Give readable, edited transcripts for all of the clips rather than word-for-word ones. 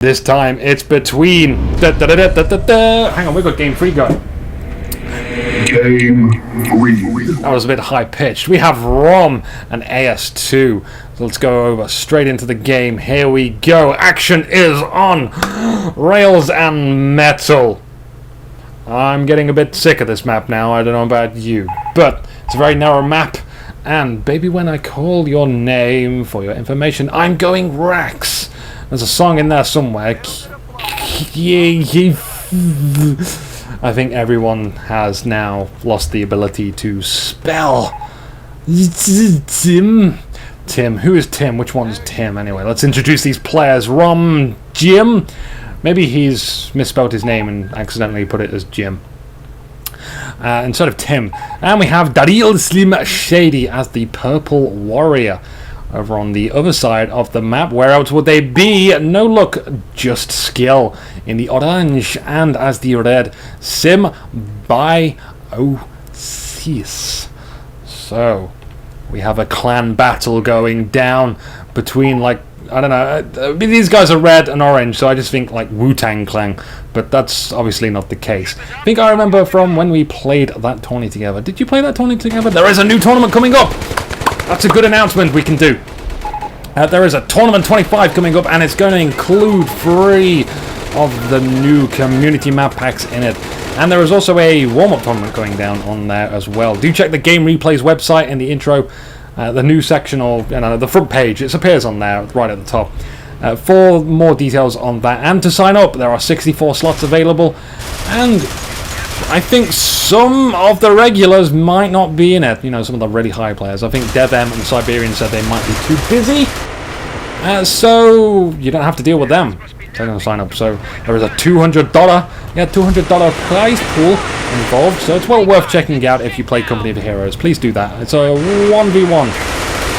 This time it's between. Hang on, we've got game 3 going. Game 3. That was a bit high pitched. We have ROM and AS2. So let's go over straight into the game. Here we go. Action is on. Rails and metal. I'm getting a bit sick of this map now. I don't know about you, but it's a very narrow map. And baby, when I call your name for your information, I'm going Rex. There's a song in there somewhere. I think everyone has now lost the ability to spell. Tim. Who is Tim? Which one's Tim anyway? Let's introduce these players. ROM, Jim. Maybe he's misspelled his name and accidentally put it as Jim instead of Tim. And we have Daryl Slim Shady as the Purple Warrior. Over on the other side of the map, where else would they be? No luck, just skill. In the orange and as the red, Symbiosis. So, we have a clan battle going down between, like, I don't know, these guys are red and orange, so I just think like Wu-Tang Clan, but that's obviously not the case. I think I remember from when we played that tourney together. Did you play that tourney together? There is a new tournament coming up! That's a good announcement we can do. There is a Tournament 25 coming up, and it's going to include 3 of the new community map packs in it. And there is also a warm-up tournament going down on there as well. Do check the Game Replays website in the intro, the new section, or the front page. It appears on there right at the top. For more details on that, and to sign up, there are 64 slots available, and I think some of the regulars might not be in it. You know, some of the really high players. I think DevM and Siberian said they might be too busy. So you don't have to deal with them. They're going to sign up. So there is a $200 prize pool involved. So it's well worth checking out if you play Company of Heroes. Please do that. It's a 1v1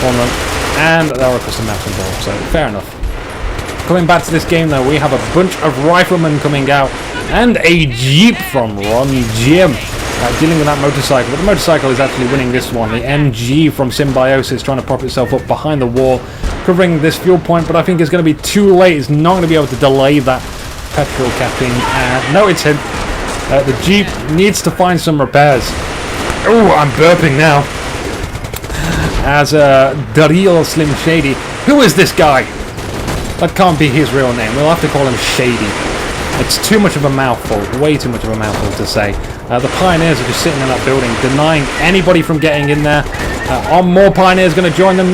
tournament, and there are custom maps involved. So fair enough. Coming back to this game though, we have a bunch of riflemen coming out and a jeep from Ronnie Jim dealing with that motorcycle. But the motorcycle is actually winning this one. The MG from Symbiosis trying to prop itself up behind the wall, covering this fuel point, but I think it's going to be too late. It's not going to be able to delay that petrol capping. No, it's him. The jeep needs to find some repairs. Oh, I'm burping now. As Daryl Slim Shady. Who is this guy? That can't be his real name. We'll have to call him Shady. It's too much of a mouthful. Way too much of a mouthful to say. The Pioneers are just sitting in that building, denying anybody from getting in there. Are more Pioneers going to join them?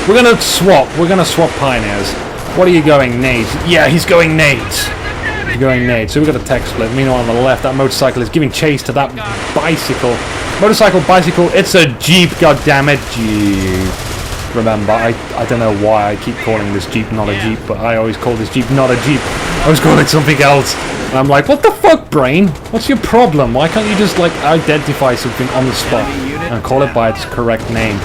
We're going to swap. We're going to swap Pioneers. What are you going, nades? Yeah, he's going nades. He's going nades. So we've got a tech split. Meanwhile, on the left, that motorcycle is giving chase to that bicycle. Motorcycle, bicycle. It's a Jeep, goddammit. Jeep. Remember, I don't know why I keep calling this Jeep not a Jeep, but I always call this Jeep not a Jeep. I was calling it something else. And I'm like, what the fuck, brain? What's your problem? Why can't you just, like, identify something on the spot and call it by its correct name?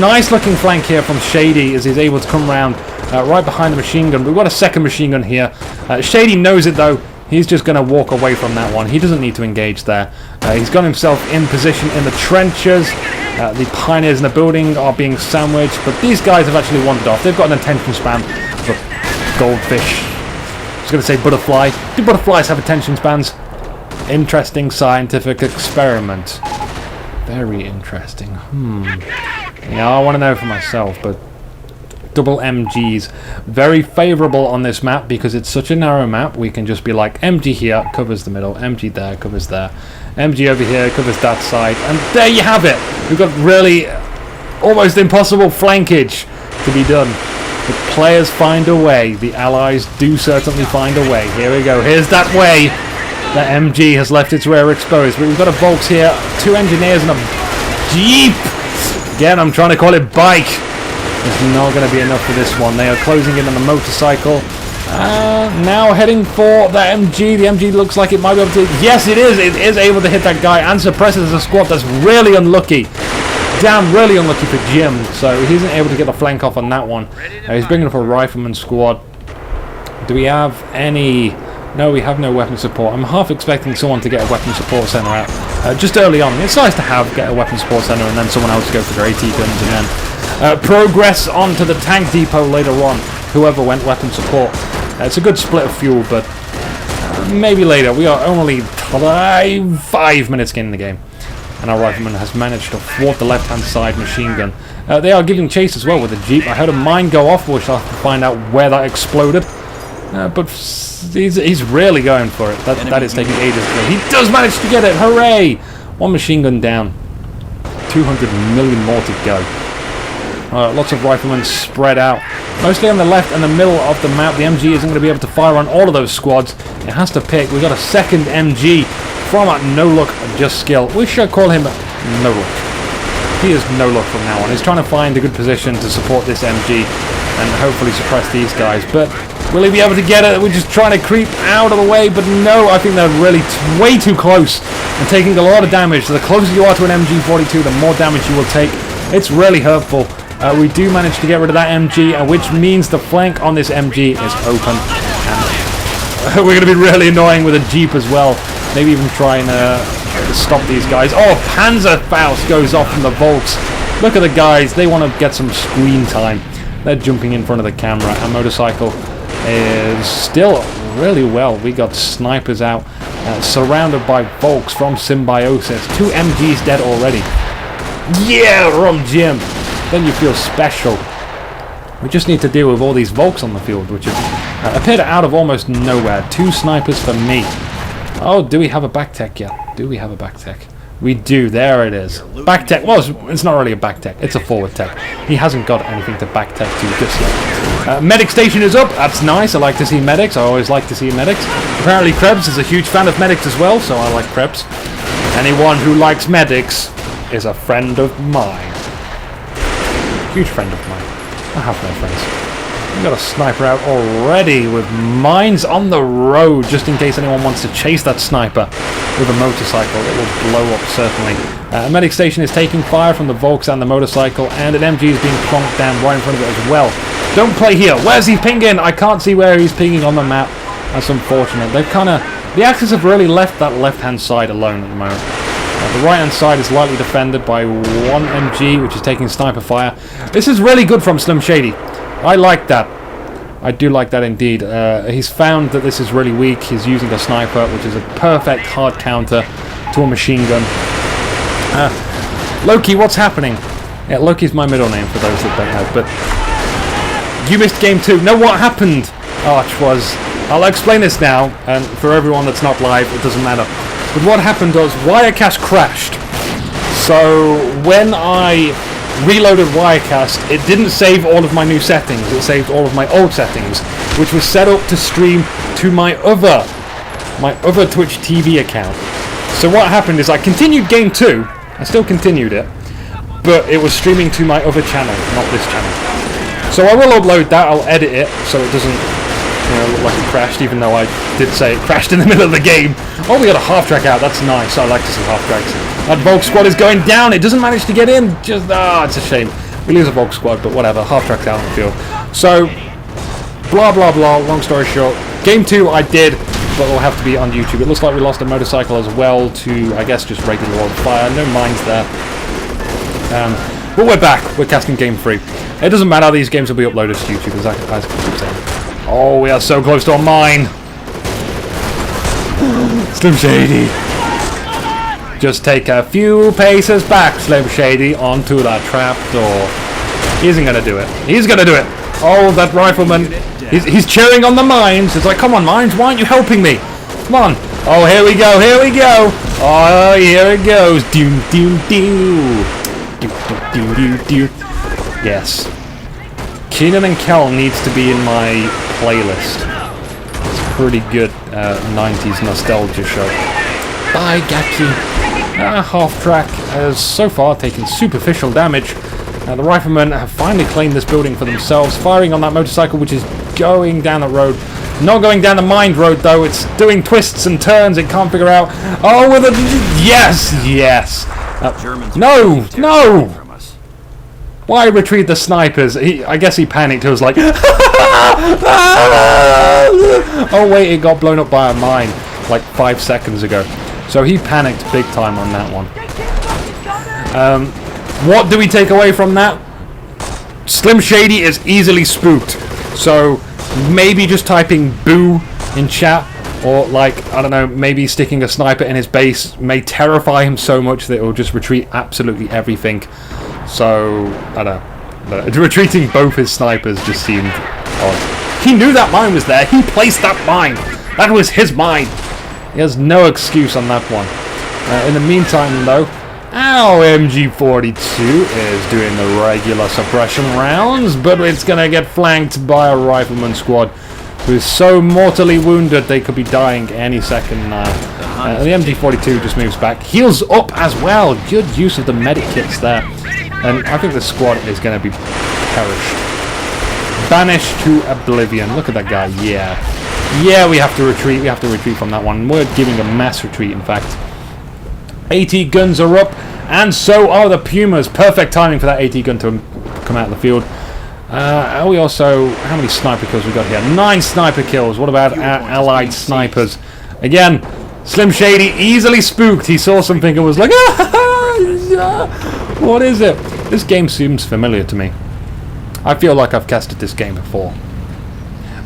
Nice looking flank here from Shady as he's able to come around right behind the machine gun. We've got a second machine gun here. Shady knows it, though. He's just going to walk away from that one. He doesn't need to engage there. He's got himself in position in the trenches. The Pioneers in the building are being sandwiched, but these guys have actually wandered off. They've got an attention span of a goldfish. I was going to say butterfly. Do butterflies have attention spans? Interesting scientific experiment. Very interesting. Yeah, I want to know for myself, but double MGs. Very favourable on this map because it's such a narrow map. We can just be like, MG here covers the middle, MG there covers there, MG over here covers that side, and there you have it. We've got really almost impossible flankage to be done. The players find a way. The allies do certainly find a way. Here we go. Here's that way. The MG has left its rear exposed, but we've got a Volks here, 2 engineers and a Jeep. Again, I'm trying to call it bike. It's not going to be enough for this one. They are closing in on the motorcycle. Now heading for the MG. The MG looks like it might be able to... Yes, it is. It is able to hit that guy and suppresses the squad. That's really unlucky. Damn, really unlucky for Jim. So he isn't able to get the flank off on that one. He's bringing up a rifleman squad. Do we have any... No, we have no weapon support. I'm half expecting someone to get a weapon support center out just early on. It's nice to get a weapon support center and then someone else to go for their AT guns and then progress onto the tank depot later on. whoever went weapon support. It's a good split of fuel, but maybe later. We are only 5 minutes in the game. And our rifleman has managed to thwart the left-hand side machine gun. They are giving chase as well with the Jeep. I heard a mine go off, which I'll have to find out where that exploded. But he's really going for it. That is taking ages. He does manage to get it. Hooray! One machine gun down. 200 million more to go. Lots of riflemen spread out. Mostly on the left and the middle of the map. The MG isn't going to be able to fire on all of those squads. It has to pick. We've got a second MG from No Look, Just Skill. We should call him No Look. He is No Look from now on. He's trying to find a good position to support this MG and hopefully suppress these guys. But will he be able to get it? We're just trying to creep out of the way, but no, I think they're really way too close and taking a lot of damage. So the closer you are to an MG42, the more damage you will take. It's really hurtful. We do manage to get rid of that MG, which means the flank on this MG is open. And we're going to be really annoying with a Jeep as well. Maybe even try and stop these guys. Oh, Panzerfaust goes off from the Volks. Look at the guys. They want to get some screen time. They're jumping in front of the camera. Our motorcycle is still really well. We got snipers out, surrounded by Volks from Symbiosis. 2 MGs dead already. Yeah, ROM Jim. Then you feel special. We just need to deal with all these Volks on the field, which have appeared out of almost nowhere. 2 snipers for me. Oh, do we have a back tech yet? Do we have a back tech? We do. There it is. Back tech. Well, it's not really a back tech. It's a forward tech. He hasn't got anything to back tech to just yet. Medic station is up. That's nice. I like to see medics. I always like to see medics. Apparently Krebs is a huge fan of medics as well, so I like Krebs. Anyone who likes medics is a friend of mine. Huge friend of mine. I have no friends. We've got a sniper out already with mines on the road, just in case anyone wants to chase that sniper with a motorcycle. It will blow up, certainly. A medic station is taking fire from the Volks and the motorcycle, and an MG is being plonked down right in front of it as well. Don't play here. Where's he pinging? I can't see where he's pinging on the map. That's unfortunate. They've kind of... The Axis have really left that left-hand side alone at the moment. The right-hand side is lightly defended by 1 MG, which is taking sniper fire. This is really good from Slim Shady. I like that. I do like that indeed. He's found that this is really weak. He's using a sniper, which is a perfect hard counter to a machine gun. Loki, what's happening? Yeah, Loki's my middle name for those that don't know, but... You missed game 2. No, what happened? Arch was... I'll explain this now, and for everyone that's not live, it doesn't matter. But what happened was Wirecast crashed. So when I reloaded Wirecast, it didn't save all of my new settings. It saved all of my old settings, which was set up to stream to my other Twitch TV account. So what happened is I continued game 2. I still continued it, but it was streaming to my other channel, not this channel. So I will upload that. I'll edit it so it doesn't look like it crashed, even though I did say it crashed in the middle of the game. Oh, we got a half-track out. That's nice. I like to see half-tracks. That Volk squad is going down. It doesn't manage to get in. Just, it's a shame. We lose a Volk squad, but whatever. Half-track's out on the field. So, blah, blah, blah. Long story short. Game 2 I did, but will have to be on YouTube. It looks like we lost a motorcycle as well to, I guess, just regular old fire. No mines there. But we're back. We're casting game 3. It doesn't matter. These games will be uploaded to YouTube, as I keep saying. Oh, we are so close to a mine. Slim Shady. Just take a few paces back, Slim Shady, onto that trap door. He isn't going to do it. He's going to do it. Oh, that rifleman. He's cheering on the mines. It's like, come on, mines, why aren't you helping me? Come on. Oh, here we go. Here we go. Oh, here it goes. Doom, doom, doom. Doom, doom, doom, doom. Yes. Keenan and Kel needs to be in my playlist. It's a pretty good 90s nostalgia show. Bye, Gaki. Half-track has so far taken superficial damage. The riflemen have finally claimed this building for themselves, firing on that motorcycle which is going down the road. Not going down the mined road though, it's doing twists and turns, it can't figure out. Oh, with a... Yes! Yes! No! No! Why retrieve the snipers? I guess he panicked. He was like, oh wait, it got blown up by a mine like 5 seconds ago. So he panicked big time on that one. What do we take away from that? Slim Shady is easily spooked. So maybe just typing boo in chat, or like, I don't know, maybe sticking a sniper in his base may terrify him so much that it will just retreat absolutely everything. So, I don't know. Retreating both his snipers just seemed odd. He knew that mine was there. He placed that mine. That was his mine. He has no excuse on that one. In the meantime, though, our MG42 is doing the regular suppression rounds, but it's going to get flanked by a rifleman squad who's so mortally wounded they could be dying any second now. The MG42 just moves back. Heals up as well. Good use of the medic kits there. And I think the squad is going to be perished. Banished to oblivion. Look at that guy. Yeah. Yeah, we have to retreat. We have to retreat from that one. We're giving a mass retreat, in fact. 80 guns are up, and so are the Pumas. Perfect timing for that 80 gun to come out of the field. Are we also... How many sniper kills we got here? 9 sniper kills. What about our allied snipers? Again, Slim Shady easily spooked. He saw something and was like, what is it? This game seems familiar to me. I feel like I've casted this game before.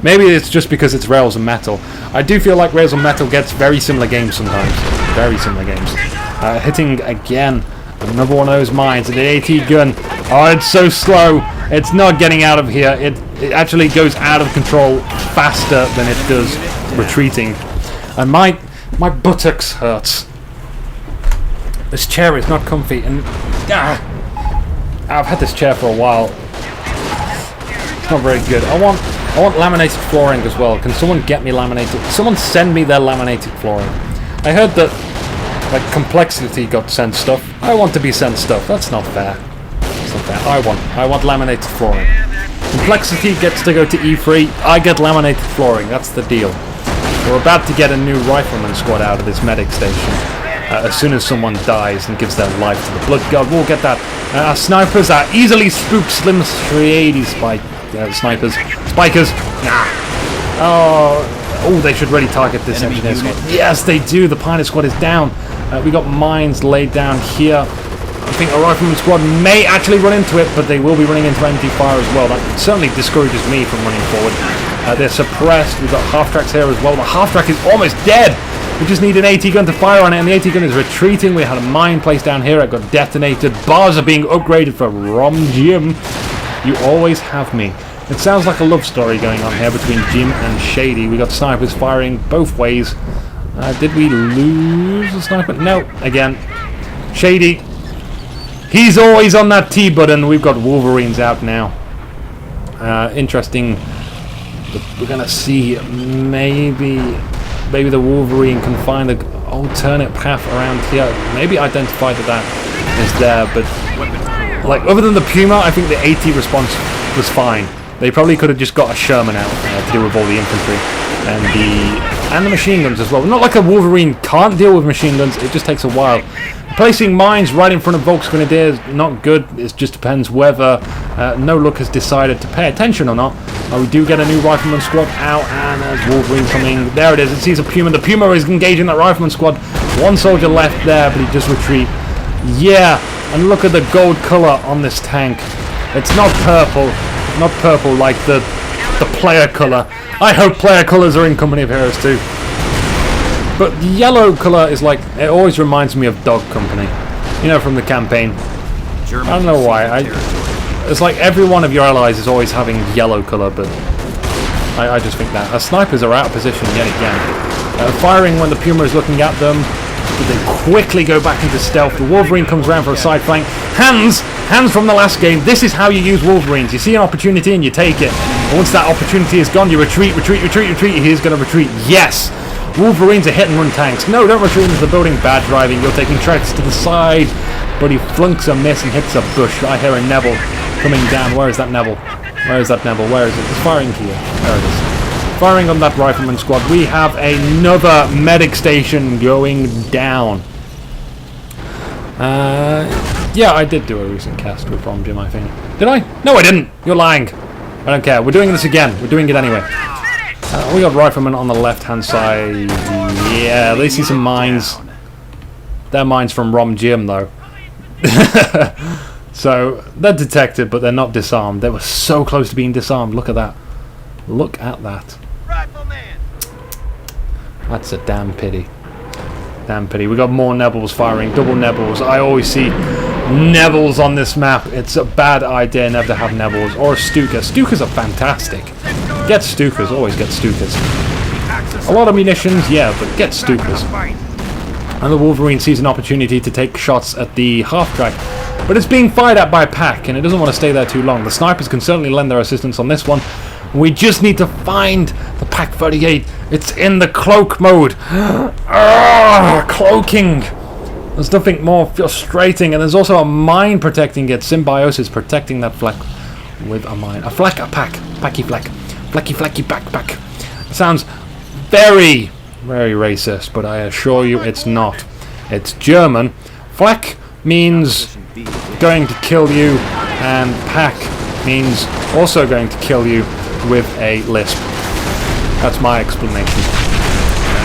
Maybe it's just because it's Rails and Metal. I do feel like Rails and Metal gets very similar games sometimes. Very similar games. Hitting again. Another one of those mines. The AT gun. Oh, it's so slow. It's not getting out of here. It actually goes out of control faster than it does retreating. And my buttocks hurts. This chair is not comfy, and I've had this chair for a while. It's not very good. I want laminated flooring as well. Can someone get me laminated? Someone send me their laminated flooring. I heard that like Complexity got sent stuff. I want to be sent stuff. That's not fair. That's not fair. I want laminated flooring. Complexity gets to go to E3. I get laminated flooring. That's the deal. We're about to get a new rifleman squad out of this medic station. As soon as someone dies and gives their life to the blood god, we'll get that. Our snipers are easily spooked. Slim Shady snipers. Spikers. Nah. Oh, they should really target this engineer squad. Yes, they do. The pilot squad is down. We got mines laid down here. I think a rifleman squad may actually run into it, but they will be running into empty fire as well. That certainly discourages me from running forward. They're suppressed. We've got half-tracks here as well. The half-track is almost dead. We just need an AT gun to fire on it, and the AT gun is retreating. We had a mine placed down here. It got detonated. Bars are being upgraded for ROM Jim. You always have me. It sounds like a love story going on here between Jim and Shady. We got snipers firing both ways. Did we lose a sniper? No. Again, Shady. He's always on that T button. We've got Wolverines out now. Interesting. We're going to see maybe the Wolverine can find an alternate path around here. Maybe identify that is there, but like other than the Puma, I think the AT response was fine. They probably could have just got a Sherman out to deal with all the infantry and the machine guns as well. Not like a Wolverine can't deal with machine guns, it just takes a while. Placing mines right in front of Volksgrenadiers, not good. It just depends whether No Look has decided to pay attention or not. We do get a new rifleman squad out, and there's Wolverine coming. There it is. It sees a Puma. The Puma is engaging that rifleman squad. One soldier left there, but he just retreat. Yeah, and look at the gold colour on this tank. It's not purple like the player colour. I hope player colours are in Company of Heroes too. But the yellow colour is like, it always reminds me of Dog Company. You know, from the campaign. I don't know why. It's like every one of your allies is always having yellow colour, but I just think that. Our snipers are out of position yet again. Firing when the Puma is looking at them. They quickly go back into stealth. The Wolverine comes around for a side flank. Hands from the last game. This is how you use Wolverines. You see an opportunity and you take it. And once that opportunity is gone, you retreat. He's going to retreat. Yes! Wolverines are hit and run tanks. No, don't retreat into the building. Bad driving. You're taking tracks to the side. But he flunks a miss and hits a bush. I hear a Neville coming down. Where is that Neville? Where is it? It's firing here. There it is. Firing on that rifleman squad. We have another medic station going down. Yeah, I did do a recent cast with ROM Jim, I think. Did I? No, I didn't. You're lying. I don't care. We're doing this again. We're doing it anyway. We got riflemen on the left-hand side. Yeah, they see some mines. They're mines from ROM Jim, though. So, they're detected, but they're not disarmed. They were so close to being disarmed. Look at that. Look at that. That's a damn pity. Damn pity. We got more Nebels firing, double Nebels. I always see Nebels on this map. It's a bad idea never to have Nebels or a Stuka. Stukas are fantastic. Get Stukas, always get Stukas. A lot of munitions, yeah, but get Stukas. And the Wolverine sees an opportunity to take shots at the half-track, but it's being fired at by a pack, and it doesn't want to stay there too long. The snipers can certainly lend their assistance on this one. We just need to find the Pack 38. It's in the cloak mode. Cloaking. There's nothing more frustrating, and there's also a mine protecting it. Symbiosis protecting that flak with a mine. A flak, a pack. Packy flak. Flacky flacky backpack. Sounds very, very racist, but I assure you it's not. It's German. Flak means going to kill you, and pack means also going to kill you with a lisp. That's my explanation.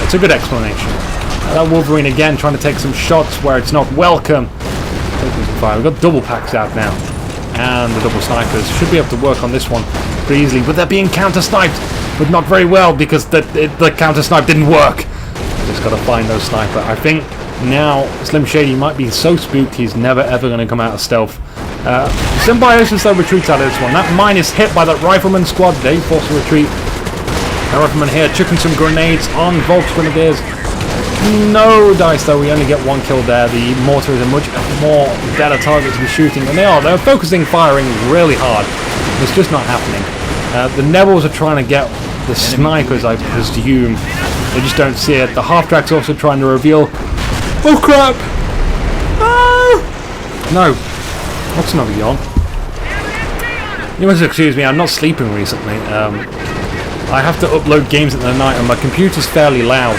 It's a good explanation. That Wolverine again trying to take some shots where it's not welcome. Taking some fire. We've got double packs out now. And the double snipers should be able to work on this one pretty easily, but they're being counter-sniped, but not very well because the counter-snipe didn't work. Just got to find those sniper. I think now Slim Shady might be so spooked he's never ever going to come out of stealth. Symbiosis though retreats out of this one. That mine is hit by that rifleman squad. They force a retreat. The rifleman here chucking some grenades on Volk's grenadiers. No dice though, we only get one kill there. The mortar is a much more better target to be shooting, and they're focusing firing really hard. It's just not happening. The Nebels are trying to get the snipers, I presume. They just don't see it. The half-track's also trying to reveal... Oh crap! No! That's another yawn. You must excuse me, I'm not sleeping recently. I have to upload games at the night and my computer's fairly loud.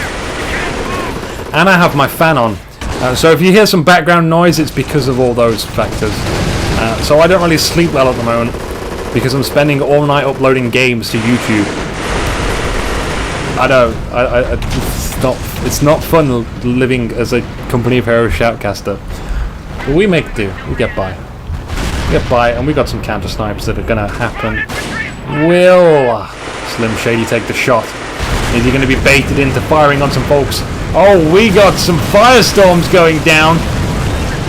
And I have my fan on. So if you hear some background noise, it's because of all those factors. So I don't really sleep well at the moment because I'm spending all night uploading games to YouTube. I know, it's not fun living as a Company of Heroes shoutcaster. But we make do, we get by. And we got some counter snipes that are gonna happen. Will Slim Shady take the shot? Is he gonna be baited into firing on some folks? Oh, we got some firestorms going down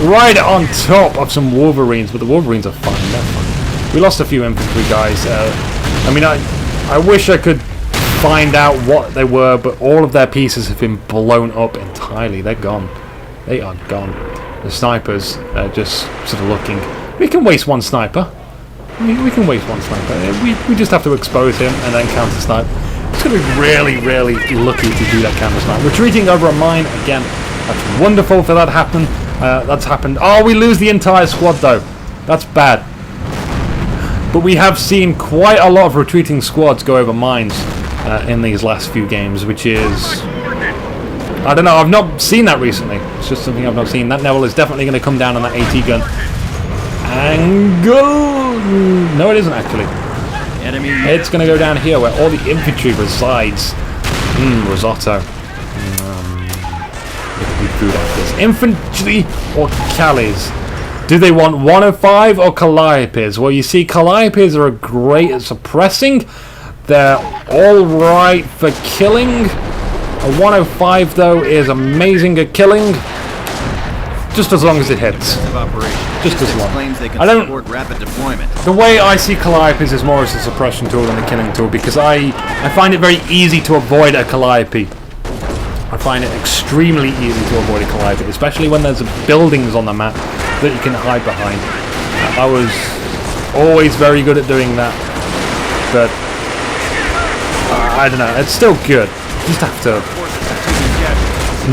right on top of some Wolverines, but the Wolverines are fine. They're fine. We lost a few infantry guys. I mean, I wish I could find out what they were, but all of their pieces have been blown up entirely. They're gone. They are gone. The snipers are just sort of looking. We can waste one sniper. We can waste one sniper. We just have to expose him and then counter snipe. It's going to be really, really lucky to do that counter snipe. Retreating over a mine again. That's wonderful for that happen. That's happened. Oh, we lose the entire squad though. That's bad. But we have seen quite a lot of retreating squads go over mines in these last few games, which is... I don't know, I've not seen that recently. It's just something I've not seen. That Neville is definitely going to come down on that AT gun. And go! No, it isn't actually. Enemy. It's going to go down here where all the infantry resides. Risotto. Food after this. Infantry or Callies? Do they want 105 or Calliopes? Well, you see, Calliopes are great at suppressing. They're alright for killing. A 105 though is amazing at killing. Just as long as it hits. Just as long. I don't... rapid deployment. The way I see Calliopes is more as a suppression tool than a killing tool, because I find it very easy to avoid a Calliope. I find it extremely easy to avoid a Calliope, especially when there's buildings on the map that you can hide behind. I was always very good at doing that, but I don't know, it's still good. You just have to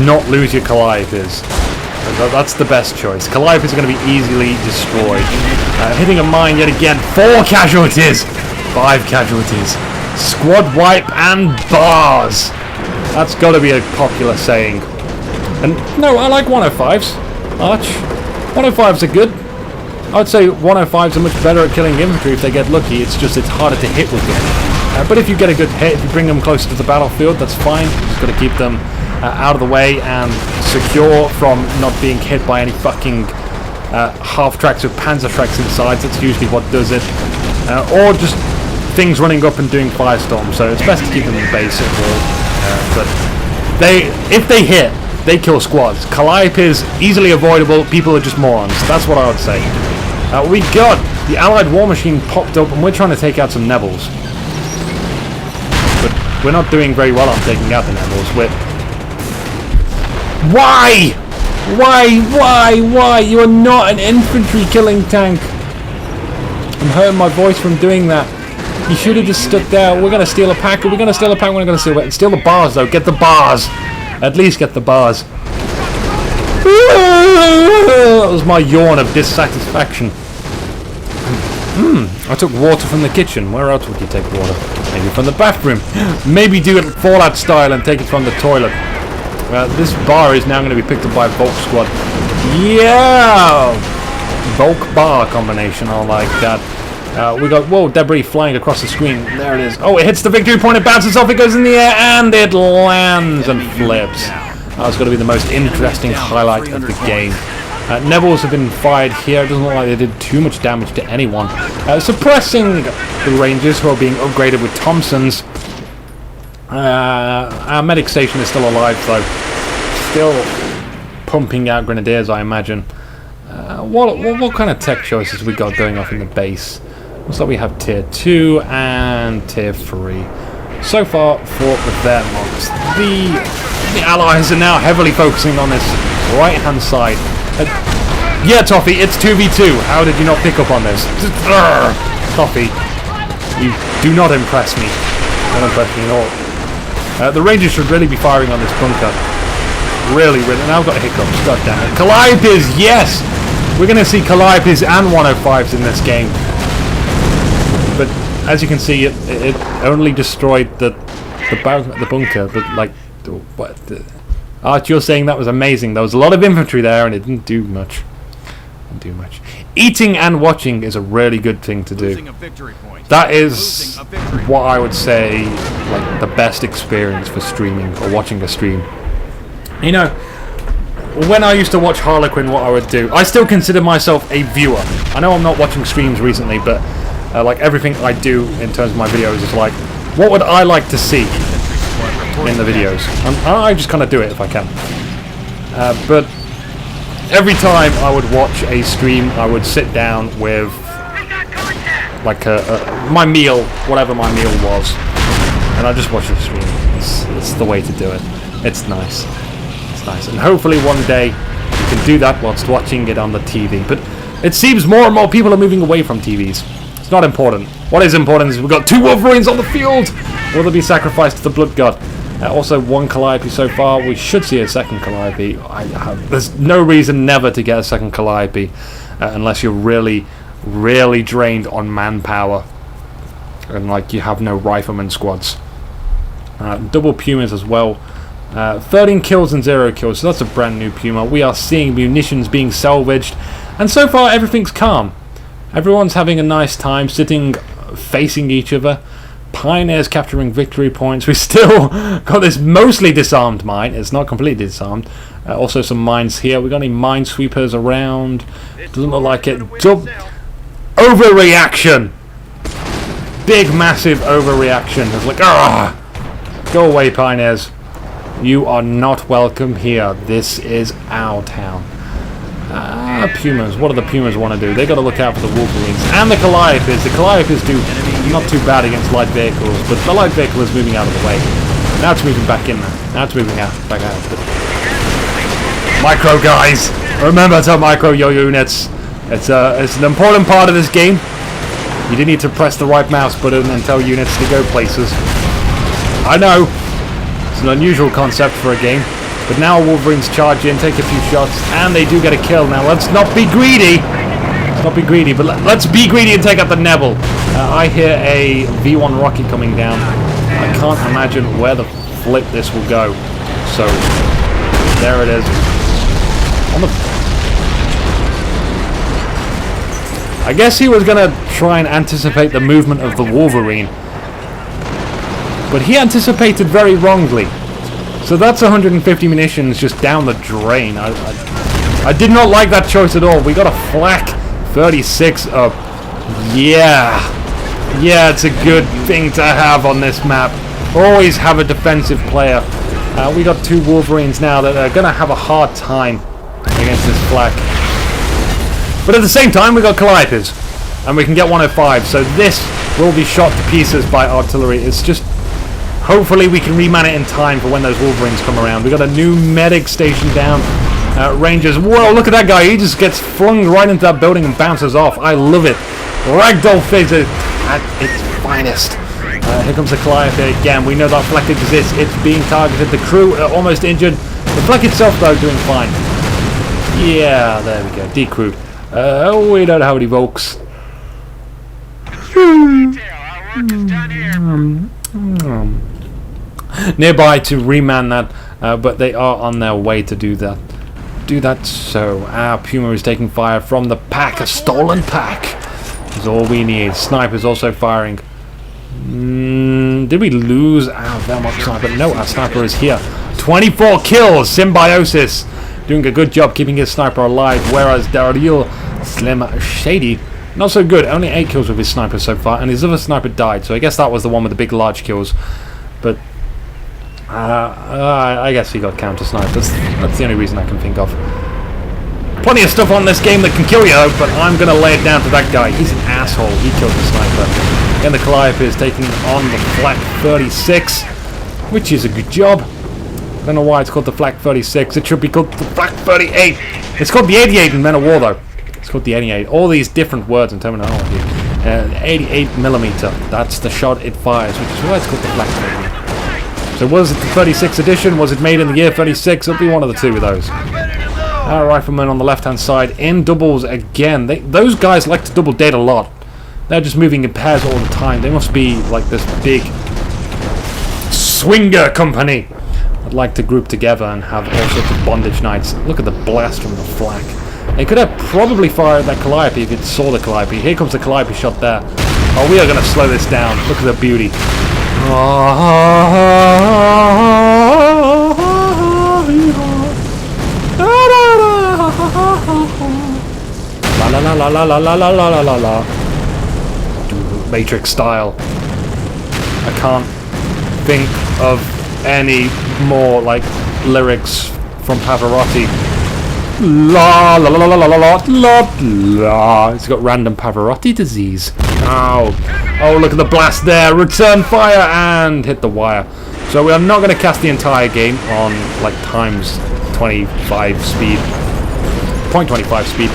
not lose your Calliopes. That's the best choice. Calliopes are going to be easily destroyed. Hitting a mine yet again. 4 casualties! 5 casualties. Squad wipe and bars! That's got to be a popular saying. And no, I like 105s. Arch. 105s are good. I'd say 105s are much better at killing infantry if they get lucky. It's just it's harder to hit with them. But if you get a good hit, if you bring them closer to the battlefield, that's fine. You just got to keep them out of the way and secure from not being hit by any fucking half tracks with panzer tracks inside. That's usually what does it. Or just things running up and doing firestorms, so it's best to keep them in the base overall. But if they hit, they kill squads. Calliope is easily avoidable. People are just morons. That's what I would say. We got the Allied war machine popped up, and we're trying to take out some Nevils. But we're not doing very well on taking out the Nevils. Why? Why? You are not an infantry killing tank. I'm hurting my voice from doing that. You should have just stuck there. We're going to steal a pack. We're going to steal a pack. We're going to steal it. Steal the bars, though. Get the bars. At least get the bars. That was my yawn of dissatisfaction. I took water from the kitchen. Where else would you take water? Maybe from the bathroom. Maybe do it Fallout style and take it from the toilet. This bar is now going to be picked up by a Volk squad. Yeah! Volk bar combination. I like that. We got, whoa, debris flying across the screen. There it is. Oh, it hits the victory point. It bounces off. It goes in the air. And it lands and flips. That's going to be the most interesting highlight of the game. Nevils have been fired here. It doesn't look like they did too much damage to anyone. Suppressing the Rangers, who are being upgraded with Thompsons. Our medic station is still alive, though. Still pumping out grenadiers, I imagine. What kind of tech choices we got going off in the base? Looks like we have tier 2 and tier 3. So far for the Wehrmacht. The Allies are now heavily focusing on this right-hand side. Yeah, Toffee, it's 2v2. How did you not pick up on this? Toffee, you do not impress me. Don't impress me at all. The Rangers should really be firing on this bunker. Really. Now I've got hiccups. God damn it. Calliopes, yes! We're going to see Calliopes and 105s in this game. But as you can see, it only destroyed the bunker. Art, you're saying that was amazing. There was a lot of infantry there, and it didn't do much. Eating and watching is a really good thing to do. That is what I would say, like, the best experience for streaming or watching a stream. You know, when I used to watch Harlequin, what I would do, I still consider myself a viewer. I know I'm not watching streams recently, but like everything I do in terms of my videos is like, what would I like to see in the videos? I just kind of do it if I can. But every time I would watch a stream, I would sit down with like my meal, whatever my meal was, and I just watch the stream. It's the way to do it. It's nice. It's nice, and hopefully one day you can do that whilst watching it on the TV. But it seems more and more people are moving away from TVs. It's not important. What is important is we've got 2 Wolverines on the field. Will they be sacrificed to the Blood God? Also 1 Calliope so far. We should see a second Calliope. There's no reason never to get a second Calliope unless you're really drained on manpower and like you have no rifleman squads. Double Pumas as well. 13 kills and 0 kills, so that's a brand new Puma. We are seeing munitions being salvaged, and so far everything's calm. Everyone's having a nice time sitting facing each other. Pioneers capturing victory points. We still got this mostly disarmed mine. It's not completely disarmed. Also some mines here. We got any minesweepers around? Doesn't look like it. Overreaction. Big massive overreaction. It's like, go away, Pioneers. You are not welcome here. This is our town. Pumas. What do the Pumas want to do? They got to look out for the Wolverines and the Calliopes. The Calliopes do not too bad against light vehicles, but the light vehicle is moving out of the way. Now it's moving back in there. Now it's moving back out. Micro, guys. Remember to micro your units. It's an important part of this game. You do need to press the right mouse button and tell units to go places. I know. It's an unusual concept for a game. But now Wolverines charge in, take a few shots, and they do get a kill. Now let's not be greedy. But let's be greedy and take out the Neville. I hear a V1 rocket coming down. I can't imagine where the flip this will go. So there it is. I guess he was gonna try and anticipate the movement of the Wolverine, but he anticipated very wrongly. So that's 150 munitions just down the drain. I did not like that choice at all. We got a flak 36 up. Yeah. Yeah, it's a good thing to have on this map. Always have a defensive player. We got 2 Wolverines now that are going to have a hard time against this flak. But at the same time, we got Calliopes. And we can get 105. So this will be shot to pieces by artillery. It's just... hopefully we can reman it in time for when those Wolverines come around. We got a new medic station down. Rangers. Whoa, look at that guy. He just gets flung right into that building and bounces off. I love it. Ragdoll physics at its finest. Here comes the Calliope again. We know that flak exists. It's being targeted. The crew are almost injured. The flak itself, though, doing fine. Yeah, there we go. Decrewed. We don't have any Volks. Nearby to reman that, but they are on their way to do that. So our Puma is taking fire from the pack. A stolen pack is all we need. Sniper's also firing. Did we lose our Vermont sniper? No, our sniper is here. 24 kills. Symbiosis doing a good job keeping his sniper alive, whereas Daryl Slim Shady not so good. Only 8 kills with his sniper so far, and his other sniper died. So I guess that was the one with the big large kills. But I guess he got counter sniped. That's the only reason I can think of. Plenty of stuff on this game that can kill you, though, but I'm going to lay it down to that guy. He's an asshole. He killed the sniper. And the Calliope is taking on the Flak 36, which is a good job. I don't know why it's called the Flak 36. It should be called the Flak 38. It's called the 88 in Men of War, though. It's called the 88. All these different words and terminology. 88mm. That's the shot it fires, which is why it's called the Flak 38. So was it the 36th edition? Was it made in the year 36? It'll be one of the two of those. Our riflemen on the left-hand side in doubles again. Those guys like to double date a lot. They're just moving in pairs all the time. They must be like this big swinger company that like to group together and have all sorts of bondage nights. Look at the blast from the flak. They could have probably fired that Calliope if it saw the Calliope. Here comes the Calliope shot there. Oh, we are going to slow this down. Look at the beauty. La la la la la la la la la la la. Matrix style. I can't think of any more like lyrics from Pavarotti. La la la la la la la la la. It's got random Pavarotti disease. Ow. Oh, look at the blast there. Return fire and hit the wire. So we are not going to cast the entire game on like times 25 speed. 0.25 speed.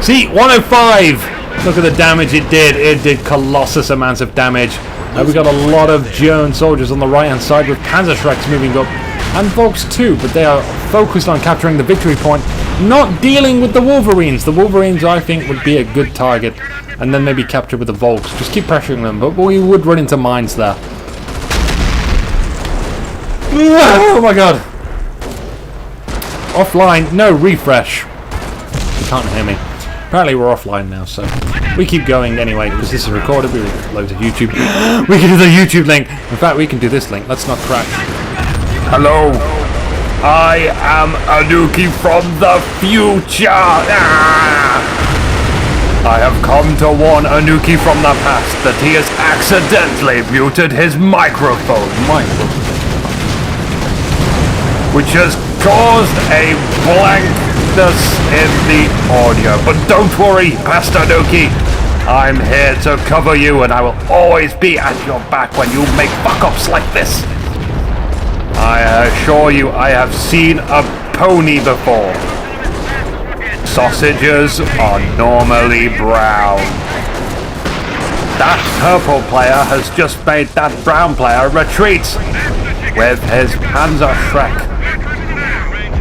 See, 105. Look at the damage it did. It did colossus amounts of damage. We got a lot of German soldiers on the right hand side with Panzerschrecks moving up. And Volks too, but they are focused on capturing the victory point, not dealing with the Wolverines. The Wolverines, I think, would be a good target. And then maybe capture with the Volks. Just keep pressuring them, but we would run into mines there. Oh my god. Offline. No, refresh. You can't hear me. Apparently we're offline now, so we keep going anyway, because this is recorded. We load to YouTube. We can do the YouTube link. In fact, we can do this link. Let's not crash. Hello. I am Anuki from the future. I have come to warn Anuki from the past that he has accidentally muted his microphone. Which has caused a blankness in the audio. But don't worry, Pastor Anuki. I'm here to cover you, and I will always be at your back when you make fuck-ups like this. I assure you, I have seen a pony before. Sausages are normally brown. That purple player has just made that brown player retreat with his Panzerschreck.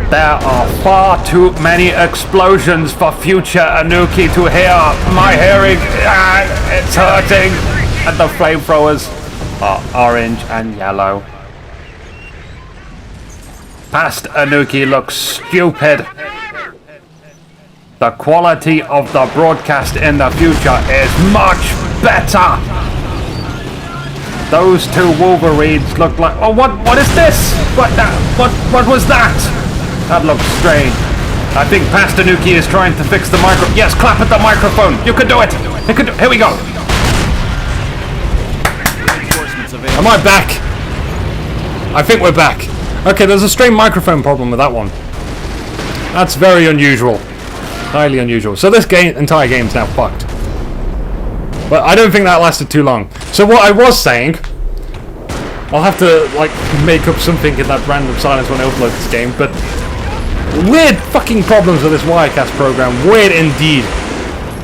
There are far too many explosions for future Anuki to hear. My hearing, it's hurting. And the flamethrowers are orange and yellow. Past Anuki looks stupid. The quality of the broadcast in the future is much better. Those two Wolverines look like... Oh, what is this? What was that? That looks strange. I think Past Anuki is trying to fix the micro... Yes, clap at the microphone. You can do it. Here we go. available. Am I back? I think we're back. Okay, there's a strange microphone problem with that one. That's very unusual. Highly unusual. So this entire game's now fucked. But I don't think that lasted too long. So what I was saying, I'll have to like make up something in that random silence when I upload this game, but weird fucking problems with this Wirecast program. Weird indeed.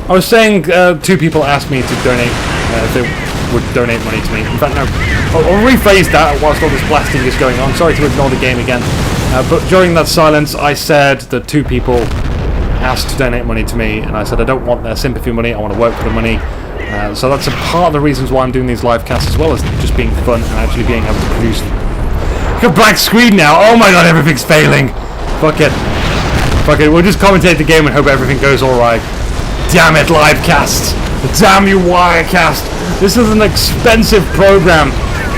I was saying two people asked me to donate, if they would donate money to me. In fact, no. I'll rephrase that whilst all this blasting is going on. Sorry to ignore the game again. But during that silence, I said that two people asked to donate money to me, and I said I don't want their sympathy money, I want to work for the money. So that's a part of the reasons why I'm doing these live casts, as well as just being fun and actually being able to produce. Look at black screen now. Oh my god, everything's failing. Fuck it. Fuck it. We'll just commentate the game and hope everything goes alright. Damn it, live cast. Damn you, Wirecast. This is an expensive program.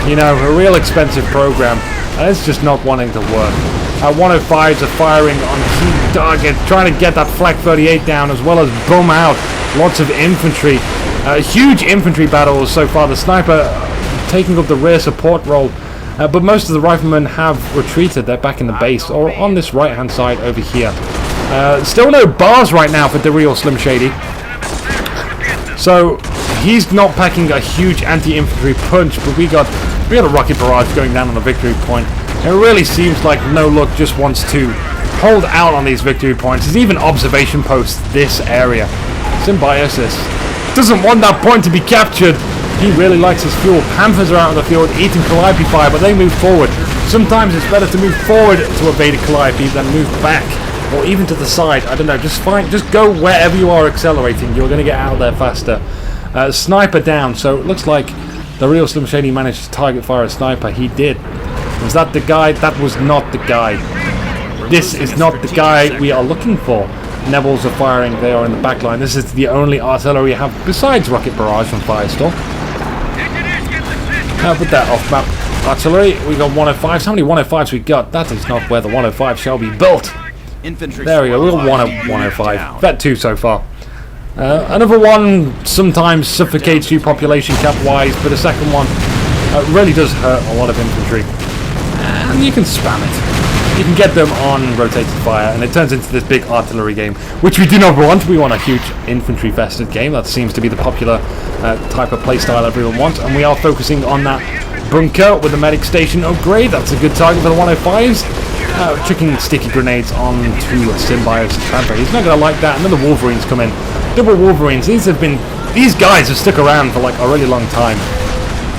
You know, a real expensive program. And it's just not wanting to work. 105s are firing on key target, trying to get that flak 38 down, as well as bum out lots of infantry. Huge infantry battles so far. The sniper taking up the rear support role, but most of the riflemen have retreated. They're back in the base, or on this right hand side over here. Still no bars right now for the real Slim Shady, so he's not packing a huge anti-infantry punch, but we got a rocket barrage going down on the victory point. It really seems like No Look just wants to hold out on these victory points. There's even observation posts this area. Symbiosis doesn't want that point to be captured. He really likes his fuel. Panthers are out on the field eating Calliope fire, but they move forward. Sometimes it's better to move forward to evade a Calliope than move back, or even to the side. I don't know, just go wherever you are accelerating. You're going to get out there faster. Sniper down, so it looks like the real Slim Shady managed to target fire a sniper. He did. Was that the guy? That was not the guy. This is not the guy we are looking for. Neville's are firing. They are in the back line. This is the only artillery we have besides rocket barrage from Firestorm. Now put that off map. Artillery. We got 105s. How many 105s we got? That is not where the 105 shall be built. There we go. We'll 105. Vet 2 so far. Another one sometimes suffocates you population cap wise, but the second one really does hurt a lot of infantry. And you can spam it. You can get them on rotated fire, and it turns into this big artillery game, which we do not want. We want a huge infantry-vested game. That seems to be the popular type of playstyle everyone wants, and we are focusing on that bunker with the medic station upgrade. That's a good target for the 105s. Chucking sticky grenades onto Symbiosis Panther. He's not going to like that. Another Wolverines come in. Double Wolverines. These guys have stuck around for like a really long time.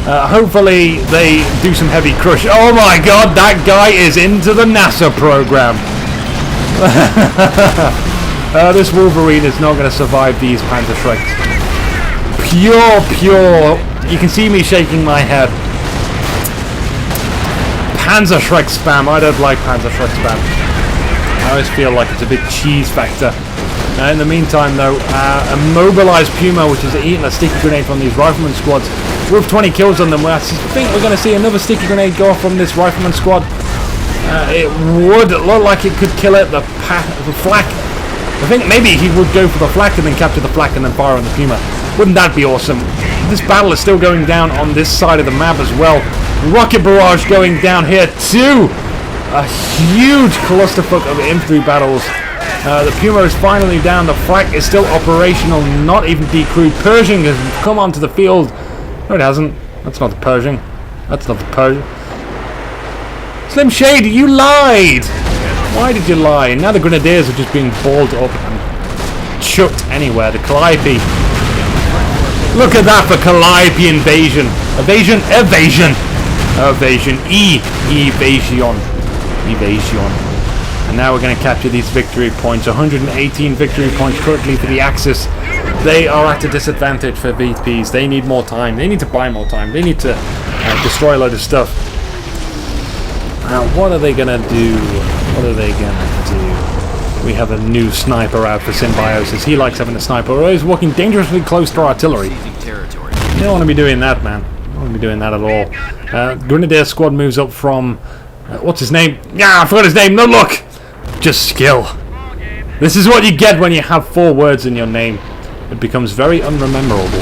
Hopefully they do some heavy crush. Oh my god, that guy is into the NASA program. This Wolverine is not going to survive these Panzer Shreks. Pure. You can see me shaking my head. Panzer Shrek spam. I don't like Panzer Shrek spam. I always feel like it's a big cheese factor. In the meantime though, a mobilized Puma, which is eating a sticky grenade from these rifleman squads. With 20 kills on them, I think we're going to see another sticky grenade go off from this rifleman squad. It would look like it could kill it. The flak. I think maybe he would go for the flak and then capture the flak and then fire on the Puma. Wouldn't that be awesome? This battle is still going down on this side of the map as well. Rocket barrage going down here too. A huge clusterfuck of infantry battles. The Puma is finally down. The flak is still operational, not even decrewed. Pershing has come onto the field. No, it hasn't. That's not the Pershing. That's not the Pershing. Slim Shady, you lied! Why did you lie? Now the Grenadiers are just being balled up and chucked anywhere. The Calliope. Look at that for Calliope invasion. Evasion? Evasion! Evasion. Evasion. And now we're going to capture these victory points. 118 victory points currently for the Axis. They are at a disadvantage for VPs. They need more time. They need to buy more time. They need to destroy a load of stuff. Now, what are they going to do? What are they going to do? We have a new sniper out for Symbiosis. He likes having a sniper. Or he's walking dangerously close to artillery. You don't want to be doing that, man. You don't want to be doing that at all. Grenadier squad moves up from... what's his name? Yeah, I forgot his name. No, look! Just skill. This is what you get when you have 4 words in your name. It becomes very unrememberable.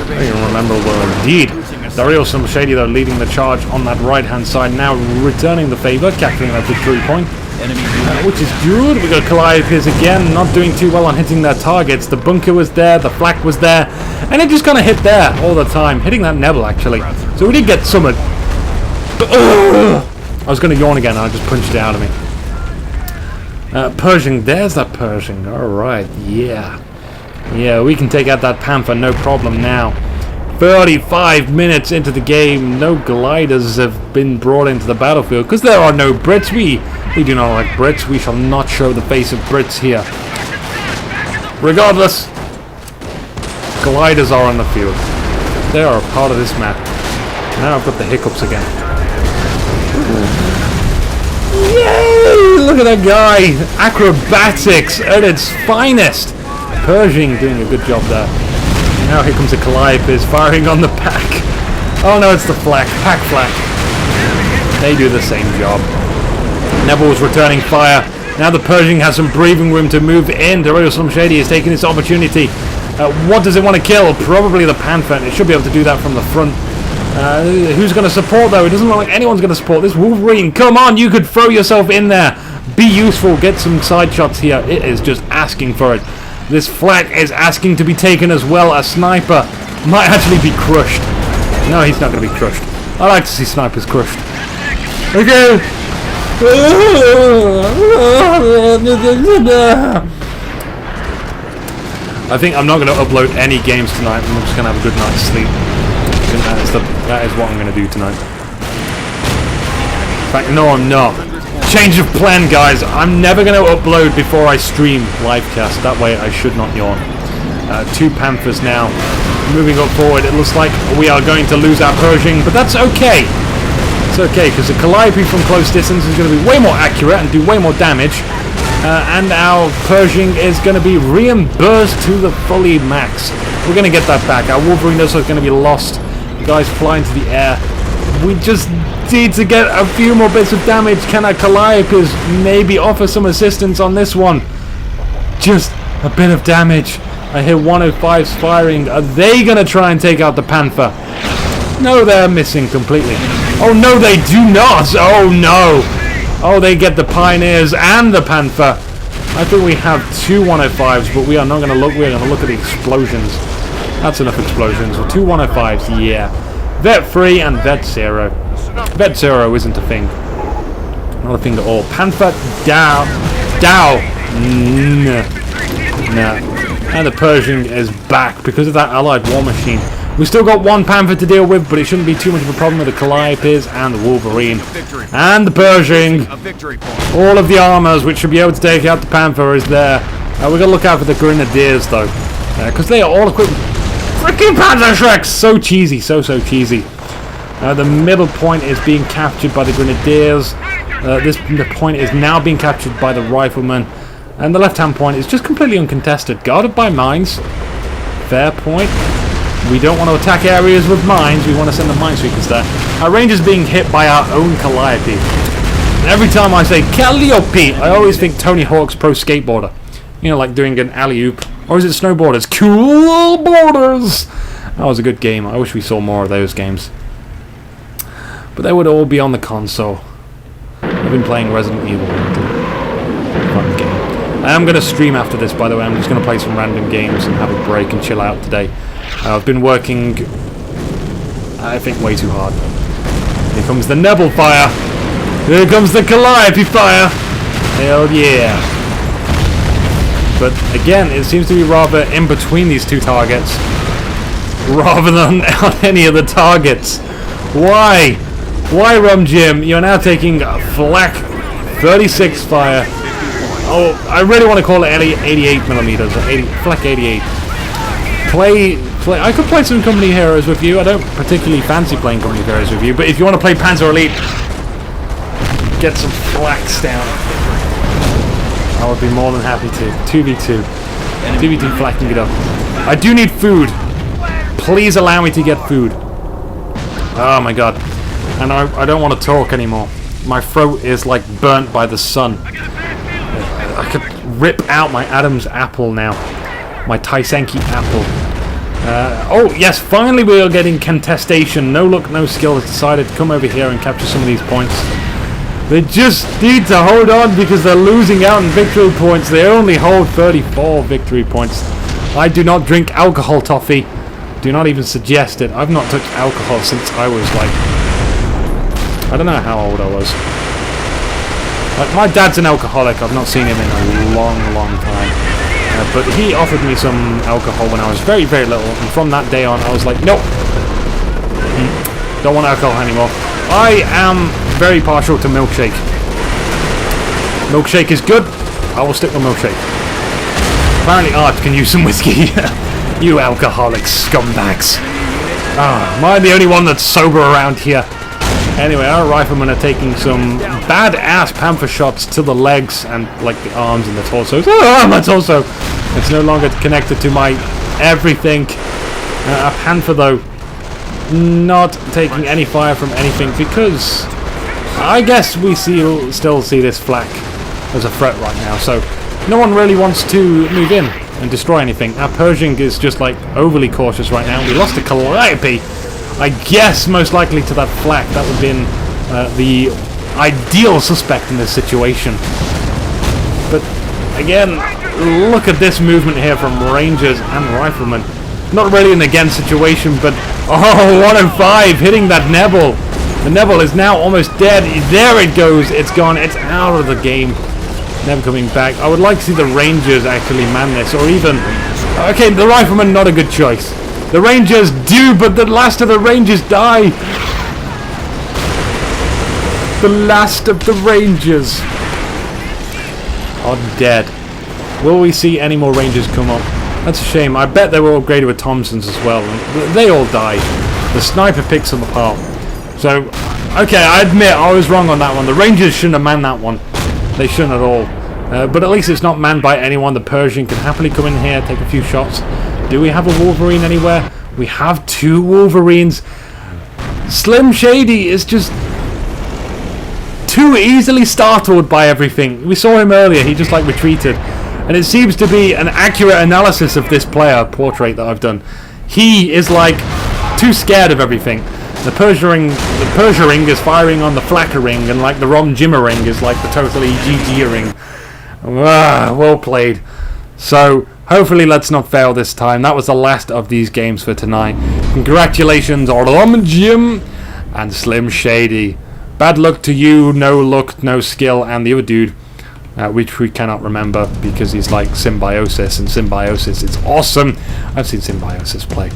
Very unrememberable indeed. Dario some shady though leading the charge on that right hand side, now returning the favour, capturing that victory point. Enemy Which is good. We got Calliope's again, not doing too well on hitting their targets. The bunker was there, the flak was there, and it just kind of hit there all the time, hitting that Nebel actually. So we did get summoned. I was going to yawn again and I just punched it out of me. Pershing, there's that Pershing. Alright, yeah. Yeah, we can take out that Panther, no problem now. 35 minutes into the game, no gliders have been brought into the battlefield because there are no Brits. We do not like Brits. We shall not show the face of Brits here. Regardless, gliders are on the field. They are a part of this map. Now I've got the hiccups again. Yay! Look at that guy! Acrobatics at its finest. Pershing doing a good job there. Now here comes the Calliope's firing on the pack. Oh no, it's the flak. Pack flak. They do the same job. Neville's returning fire. Now the Pershing has some breathing room to move in. Dario Slim Shady is taking this opportunity. What does it want to kill? Probably the Panther. It should be able to do that from the front. Who's going to support though? It doesn't look like anyone's going to support this. Wolverine, come on, you could throw yourself in there. Be useful, get some side shots here. It is just asking for it. This flak is asking to be taken as well. A sniper might actually be crushed. No, he's not going to be crushed. I like to see snipers crushed. Okay. I think I'm not going to upload any games tonight. I'm just going to have a good night's sleep. That is what I'm going to do tonight. In fact, no, I'm not. Change of plan, guys. I'm never going to upload before I stream livecast. That way I should not yawn. 2 Panthers now. Moving up forward. It looks like we are going to lose our Pershing, but that's okay. It's okay, because the Calliope from close distance is going to be way more accurate and do way more damage. And our Pershing is going to be reimbursed to the fully max. We're going to get that back. Our Wolverine is going to be lost. The guys fly into the air. We just need to get a few more bits of damage. Can our Calliope's maybe offer some assistance on this one? Just a bit of damage. I hear 105's firing. Are they going to try and take out the Panther? No, they're missing completely. Oh no, they do not. Oh no. Oh, they get the Pioneers and the Panther. I think we have 2 105s, but we are not going to look. We're going to look at the explosions. That's enough explosions. Well, 2 105s, yeah. Vet 3 and Vet 0. Vet 0 isn't a thing. Not a thing at all. Panther down. Down. Nah. And the Pershing is back because of that Allied war machine. We still got 1 Panther to deal with, but it shouldn't be too much of a problem with the Calliope's and the Wolverine. And the Pershing. All of the armors which should be able to take out the Panther is there. We're going to look out for the Grenadiers though. Because they are all equipped. Freaking Panther Shreks! So cheesy, so cheesy. The middle point is being captured by the Grenadiers. The point is now being captured by the Riflemen. And the left-hand point is just completely uncontested. Guarded by mines. Fair point. We don't want to attack areas with mines. We want to send the minesweepers there. Our range is being hit by our own Calliope. Every time I say Calliope, I always think Tony Hawk's Pro Skateboarder. You know, like doing an alley-oop. Or is it Snowboarders? Cool Borders! That was a good game. I wish we saw more of those games. But they would all be on the console. I've been playing Resident Evil. Fun game. I am going to stream after this, by the way. I'm just going to play some random games and have a break and chill out today. I've been working, I think, way too hard. Here comes the Nebel fire. Here comes the Calliope fire. Hell yeah. But again, it seems to be rather in between these 2 targets, rather than on any of the targets. Why? Why, Rum Jim? You're now taking flak 36 fire. Oh, I really want to call it 88 millimeters, flak 88. I could play some Company Heroes with you. I don't particularly fancy playing Company Heroes with you, but if you want to play Panzer Elite, get some flaks down. I would be more than happy to. 2v2. 2v2 flacking it up. I do need food. Please allow me to get food. Oh my god. And I don't want to talk anymore. My throat is like burnt by the sun. I could rip out my Adam's apple now. My Taisenki apple. Oh, yes, finally we are getting contestation. No look, no skill has decided to come over here and capture some of these points. They just need to hold on because they're losing out in victory points. They only hold 34 victory points. I do not drink alcohol, Toffee. Do not even suggest it. I've not touched alcohol since I was like... I don't know how old I was. Like, my dad's an alcoholic. I've not seen him in a long, long time. But he offered me some alcohol when I was very, very little. And from that day on, I was like, nope. Don't want alcohol anymore. I am very partial to milkshake. Milkshake is good. I will stick with milkshake. Apparently Art can use some whiskey. You alcoholic scumbags. Am I the only one that's sober around here? Anyway, our riflemen are taking some badass panther shots to the legs and like the arms and the torsos. Oh, my torso! It's no longer connected to my everything. A panther though, not taking any fire from anything because I guess we still see this flak as a threat right now. So no one really wants to move in and destroy anything. Our Pershing is just like overly cautious right now. We lost a Calliope. I guess most likely to that flak. That would have been the ideal suspect in this situation. But again, look at this movement here from Rangers and Riflemen. Not really an against situation, but oh, 1 and 5 hitting that Nebel. The Nebel is now almost dead. There it goes. It's gone. It's out of the game. Never coming back. I would like to see the Rangers actually man this, or even... Okay, the Riflemen, not a good choice. The Rangers do, but the last of the Rangers die. The last of the Rangers are dead. Will we see any more Rangers come up? That's a shame. I bet they were upgraded with Thompsons as well. They all died. The sniper picks them apart. So, okay, I admit I was wrong on that one. The Rangers shouldn't have manned that one. They shouldn't at all. But at least it's not manned by anyone. The Persian can happily come in here, take a few shots. Do we have a Wolverine anywhere? We have 2 Wolverines. Slim Shady is just too easily startled by everything. We saw him earlier. He just like retreated. And it seems to be an accurate analysis of this player portrait that I've done. He is like too scared of everything. The Persia ring is firing on the Flacker ring, and like the ROM Jimmer ring is like the totally GG ring. Well played. So hopefully let's not fail this time. That was the last of these games for tonight. Congratulations ROM Jim and Slim Shady. Bad luck to you, no luck, no skill, and the other dude, which we cannot remember because he's like Symbiosis, and Symbiosis is awesome. I've seen Symbiosis play.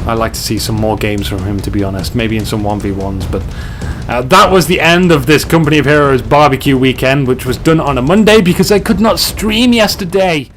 I'd like to see some more games from him, to be honest. Maybe in some 1v1s, but that was the end of this Company of Heroes barbecue weekend, which was done on a Monday because I could not stream yesterday.